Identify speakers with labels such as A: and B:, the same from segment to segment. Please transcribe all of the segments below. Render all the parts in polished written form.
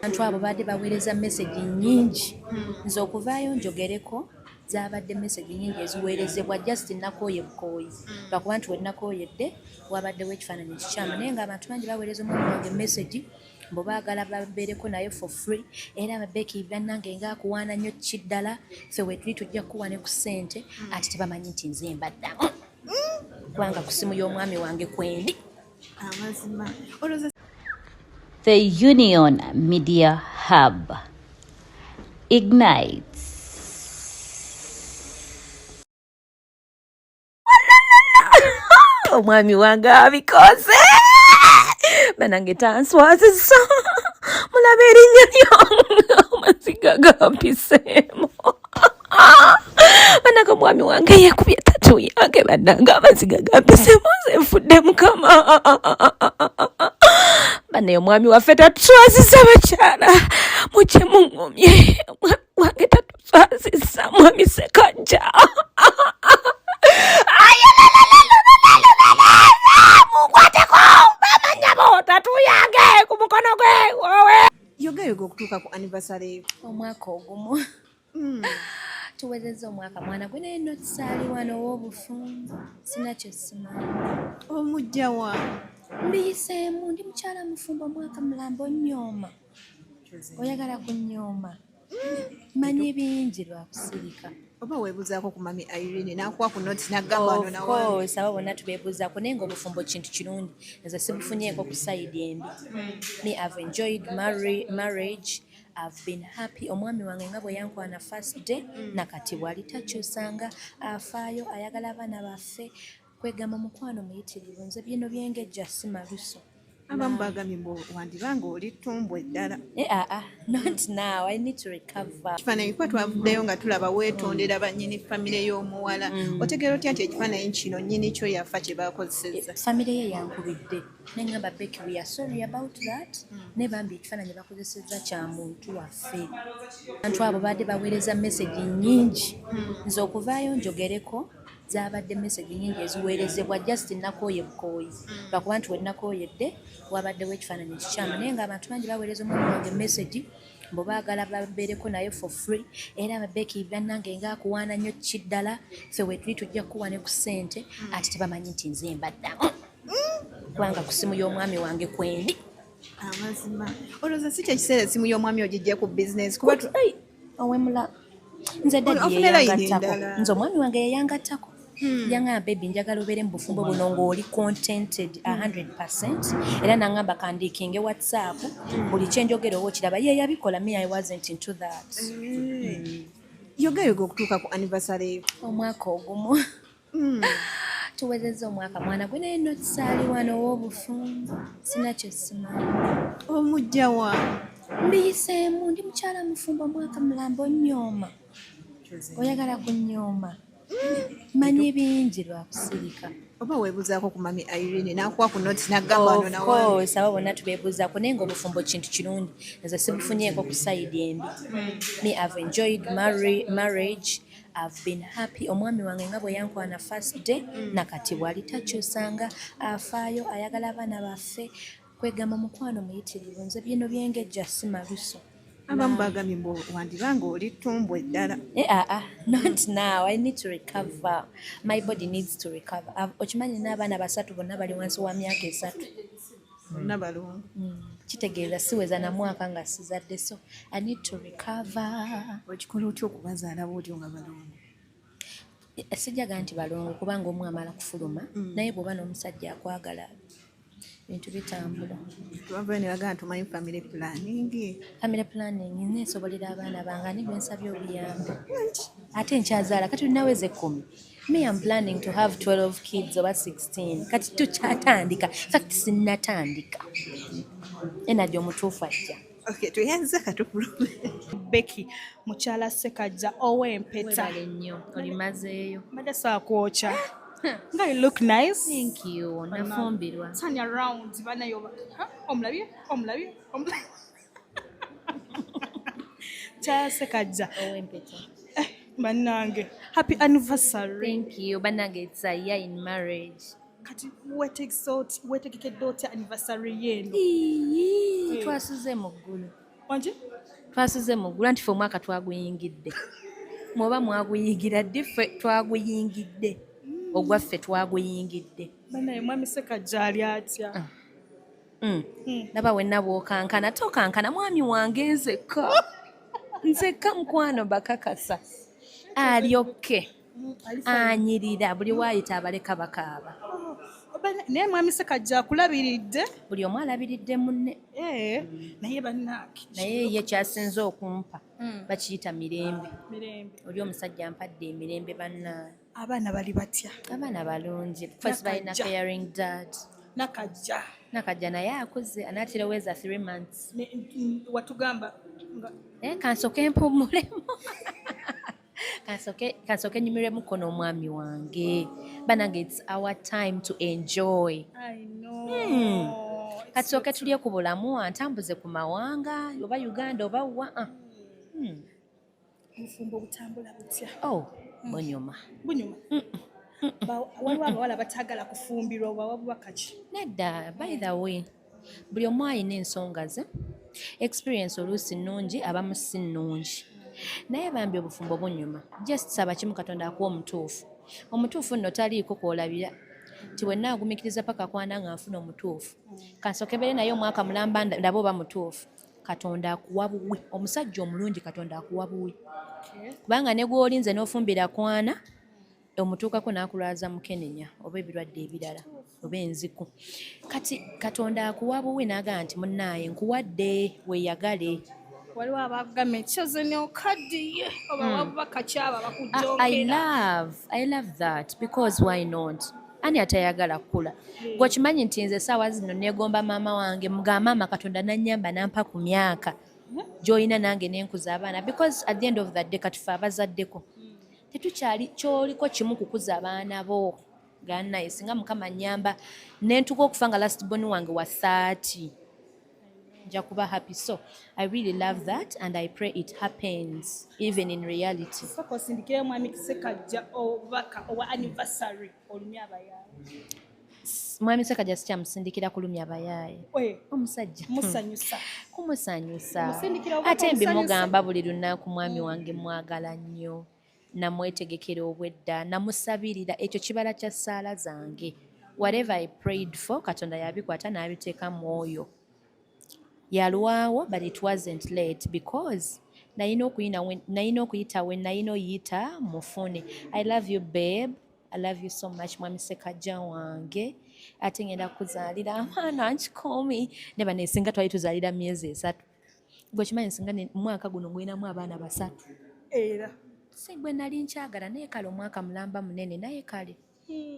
A: Abantu abo badde baweereza message nyingi nze okuvaayo njogereko zaabadde message nyingi eziweerezebwa just nakooye bukooyi lwakuba nti we nakooyedde wabaddewo ekifaananyi ekikyamu naye ng'abantu bangi baweereza omwana wange message mbu baagala babeereko naye for free era ababeki bannange ngaakuwaana nnyo kiddala ffe we tuli tujja kukuwa ne ku ssente ati tebamanyi nti nze mbaddamu kubanga ku ssimu y'omwami wange kwendi
B: amazima.
C: The Union Media Hub ignites.
A: Omwami wange abikoze banange tanswazisa mulaba erinnya lyonge amaziga gampiseemu banange omwami wange yeekubye tatu yange bannange amaziga gampiseemu nze nfudde mukama banaye omwami waffe tatuswazisa bakyala mujje muŋŋumye omwami wange tatuswazisa mwami Sekajja mukwateko bamanyabo tatu yange ku mukono gwe wowe
B: Yogayoga okutuuka ku anniversary
A: omwaka ogumu tuwezezza omwaka mwana gwe naye notisaali wano ow'obufumbo sinakyo simanyi
B: omujjawa
A: mbiyiseemu ndi mukyala mufumbo omwaka mulambo nnyooma oyagala kunnyooma manyi bingi lwakusirika
B: oba weebuzaako ku mami Irene n'akuwa ku noti n'agamba wano nawange
A: abo bonna tubeebuuzaako naye ng'obufumbo kintu kirungi nze sibufunyeeko ku sayidi embi me I've enjoyed marriage I've been happy omwami wange nga bwe yankwana first day nakati bwali takyusanga afaayo ayagala abaana baffe kwegamba mukwano muyitirivu nze bino byengejja si maluso
B: abamu bagambye mbu wandibanga oli tumbwe ddala
A: not now I need to recover
B: ekifaananyi kuba twavuddeyo nga tulaba weetondera bannyini famire y'omuwala otegeera otya nti ekifaananyi kino nnyini kyo yafa kye baakozesezza
A: famire ye yankubidde neŋŋamba Becky we are sorry about that ne bambi ekifaananyi bakozesezza kya muntu waffe abantu abo badde baweereza message nyingi nze okuvaayo njogereko zaabadde message nyingi eziweerezebwa just nakooye bukooyi lwakuba nti we nakooyedde wabaddewo ekifaananyi ekikyamu naye ng'abantu bangi baweereza omwana wange message mbu baagala babeereko naye for free era ababeki bannange ngaakuwaana nnyo kiddala ffe we tuli tujja kukuwa ne ku ssente ati tebamanyi nti nze mbaddamu kubanga ku ssimu y'omwami wange kwendi
B: amazima olowooza si kyekiseera essimu y'omwami ogijja ku business kuba
A: owemula nze ddadi yeyangattako nze omwami wange yeyangattako yaŋŋamba bebi njagala obeere mu bufumbo buno ng'oli contented 100% era naŋŋamba kandiikinge whatsapp buli kyenjogera oba okiraba ye yabikola me I wasn't into that
B: yogayoga okutuuka ku anniversary
A: omwaka ogumu tuwezezza omwaka mwana gwe naye notisaali wano ow'obufumbo sinakyo simanyi
B: omujjawa
A: mbiyiseemu ndi mukyala mufumbo omwaka mulambo nnyooma oyagala kunnyooma manyi bingi lwakusirika
B: oba weebuzaako ku mami Irene n'akuwa ku noti n'agamba wano nawange
A: abo bonna tubeebuuzaako naye ng'obufumbo kintu kirungi nze sibufunyeeko ku sayidi embi me I've enjoyed marriage I've been happy omwami wange nga bwe yankwana first day nakati bwali takyusanga afaayo ayagala abaana baffe kwegamba mukwano muyitirivu nze bino byengejja si maluso
B: abamu bagambye mbu wandibanga oli tumbwe ddala
A: not now I need to recover my body needs to recover okimanyi n'abaana basatu bonna bali wansi wa myaka 3
B: bonna balungu
A: kitegeeza siweza na mwaka nga sizadde so I need to recover
B: okikola otya okubazaala bwotyo nga balungu
A: sijaga nti balungu kubanga omu amala kufuluma naye bw'oba n'omusajja akwagala bintu bitambula
B: twavayo ne bagamba tumanyi family planning
A: neesobolera abaana bange ani gwe nsabye obuyambi ate nkyazaala kati tulinaweze 10 me I'm planning to have 12 kids oba 16 kati tukyatandika fact sinnatandika enajja omutuufu ajja
B: tuyanza katupulume
D: Becky mukyala Sekajja ow'empeta
A: webale nnyo olimazeeyo
D: mbadde saakwokya nga you look nice.
A: Thank you. Nafumbirwa.
D: Turn around. Bana yoba. Omulabye? Cha Sekajja.
A: Ow'empeta.
D: Bannange. Happy anniversary.
A: Thank you. Bannange, it's a year in marriage.
D: Kati wetegekedde otya anniversary yenu?
A: Twasuze mu ggulu.
D: Wanje?
A: Twasize muggula nti ffe omwaka twaguyingidde. Mwoba mwaguyigira ddi ffe twaguyingidde. Ogwaffe twaguyingidde.
D: Banaye mwami Ssekajja ali atya?
A: Laba wenna bw'okankana tokankana mwami wange nzekka mukwano bakakasa alyokke anyirira buli waayita abaleka bakaaba.
D: Naye mwami Ssekajja akulabiridde?
A: Buli omu alabiridde munne.
D: Naye bannange.
A: Naye ye kyasinze okumpa bakiyita mirembe.
D: Mirembe.
A: Oli omusajja ampadde emirembe bannange.
D: Abaana bali batya?
A: Abaana balungi. First balina caring dad. Nakajja naye akuze anaatera weza 3 months.
D: Watugamba
A: Kansoke mpumulemu. Kansoke nyumiremu kono omwami wange. Banange it's our time to enjoy.
D: I know.
A: Kasooke tulye ku bulamu antambuze ku mawanga oba Uganda oba wa.
D: Obufumbo butambula butya?
A: Bunyuma.
D: Waliwo abawala bataagala kufumbirwa oba wabubaka ki?
A: Nedda, by the way, buli omu alina ensonga ze. Experience oluusi nnungi abamu si nnungi. Naye bambi obufumbo bunyuma. Just saba kimu Katonda akuwa omutuufu. Omutuufu nno taliiko kwolabira. Ti wenna agumikiriza paka kwana nga nfuna omutuufu. Kansooke beere naye omwaka mulamba ndaba oba mutuufu. Katonda akuwa buwi. Omusajja omulungi Katonda akuwa buwi. Kubanga ne gw'olinze n'ofumbira kwana, omutuukako n'akulwaza mukenenya oba ebirwadde ebirala oba enziku. Kati Katonda akuwa buwi n'agamba nti munnaaye nkuwadde weeyagale.
D: Waliwo abagamba ekyoze n'okaddiye oba wabubaka kyaba bakujjookera.
A: I love that because why not? Ani atayagala kula. Gwokimanyi nti nze essaawa zino neegomba maama wange muga maama Katonda nannyamba nampa ku myaka gy'olina nange n'enkuza abaana because at the end of the day katufe abazaddeko tetukyali kyoliko kimu kukuza abaana bo gannaye singa Mukama nnyamba nentuka okufa nga last born wange wa 30 nja kuba happy. So I really love that and I pray it happens even in reality.
D: Soko sindikire mwami Ssekajja obubaka owa anniversary olumya abayaaye.
A: Mwami Ssekajja sikyamusindikira kulumya abayaaye. Omusajja
D: Musanyusa.
A: Kumusanyusa. Ate mbimugamba buli lunaku mwami wange mwagala nnyo. Namwetegekera obwedda namusabirira ekyo kibala kya ssaala zange. Whatever I prayed for Katonda yabikwata n'abiteeka mu oyo. Yalwawo but it wasn't late because nayina okuyita we nayina oyita mufune. I love you babe. I love you so much mwami Ssekajja wange. Ate ngenda kuzaalira abaana nkikomi ne bano esinga twali tuzaalira myezi 3. Gwekimanyi singa mwaka guno gwinamu abaana 3.
D: Era
A: si gwe nali nkyagala naye kale omwaka mulamba munene naye kale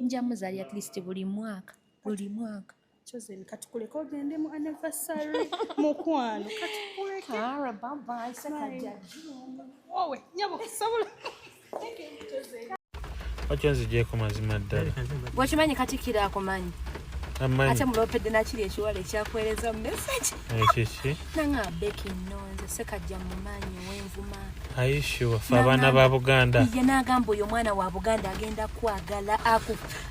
A: nja muzaali at least buli mwaka.
D: Chosen katukuleko ogende mu anniversary mukwano katukuleke.
A: Kara bye Ssekajja.
D: Owe nyabo sabula.
E: Wacyanzigyeko mazima ddala.
A: Gwokimanyi Katikkiro akumanyi. Ate mulopedde nakiri ekiwala ekyakuweereza mu message.
E: Kiki?
A: Nanga Becky nonze Ssekajja mumanyi w'envuma.
E: Aisha fa abaana ba Buganda.
A: Ye n'agamba oyo mwana wa Buganda agenda kwagala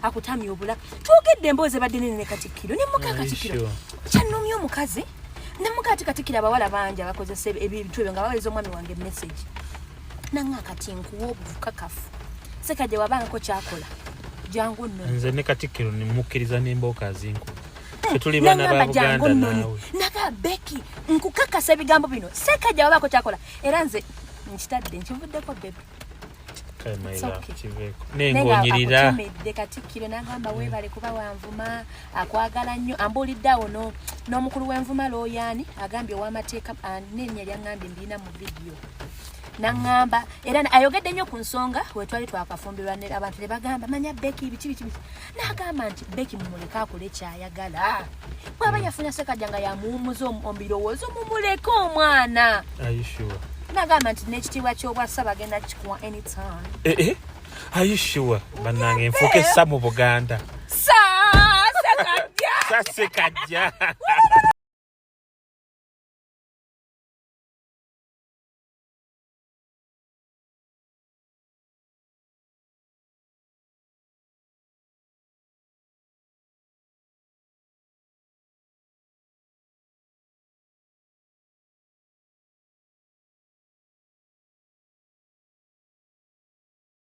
A: akutamya obula. Twogedde emboozi badde nene Katikkiro ne muka Katikkiro. Kyannumya omukazi ne muka Katikkiro abawala bangi abakozesa ebintu ebyo nga baweza omwami wange message. Nanga kati nkuwa obuvukakafu. Ssekajja wabangako kyakola. Jangu nno.
E: Nze ne Katikkiro nimukkiriza n'embooka zinku. Tuli bana ba Buganda naawe.
A: Naga Becky nkukakasa ebigambo bino. Ssekajja wabako kyakola. Era nze nkitadde nkivuddeko bebe.
E: Nengonyirira.
A: Nenga Katikkiro n'agamba weebale kuba wanvuma akwagala nnyo ambulidde awo n'omukulu w'envuma looyaani agambye ow'amateeka n'erinnya lyangambye mbirina mu vidiyo. Nangamba era ayogedde nnyo ku nsonga we twali twakafumbirwa abantu ne bagamba manya Becky biki n'agamba nti Becky mumuleka akole kyayagala bw'aba yafuna Ssekajja nga yamuwumuza omubirowoozo mumuleke omwana.
E: Ayishuwa
A: n'agamba nti n'ekitiibwa ky'obwassa bagenda kikuwa anytime.
E: Ayishuwa bannange nfuuka essa mu Buganda.
A: Ssekajja.
E: Ssekajja.